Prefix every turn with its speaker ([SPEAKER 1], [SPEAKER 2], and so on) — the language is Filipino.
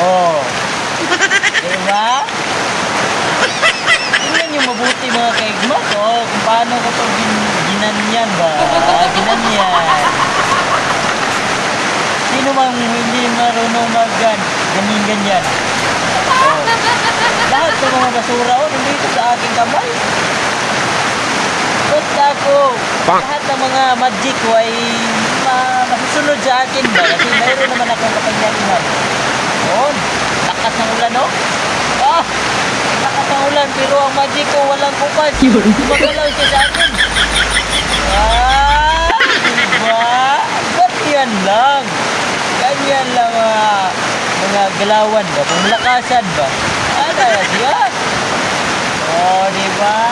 [SPEAKER 1] Oh. Diba? Tingnan nyo mabuti mga kaigmas. Oh, kung paano ko ito ginanyan ba? Ginanyan. Sino mang hindi marunong ganyan. Oh. Lahat ng mga basura nandito sa aking kamay. Basta ako, lahat ng mga magic ko ay masusunod sa akin ba? Kasi mayroon naman akong kapangyarihan. Yun, lakas ng ulan, no? Ah, lakas ng ulan, pero ang magic ko walang kupas. Magalaw siya sa akin. Ah, diba? Ba't yan lang? Ganyan lang mga galawan ba? Kung lakasan ba? Ano siya? Oh, diba?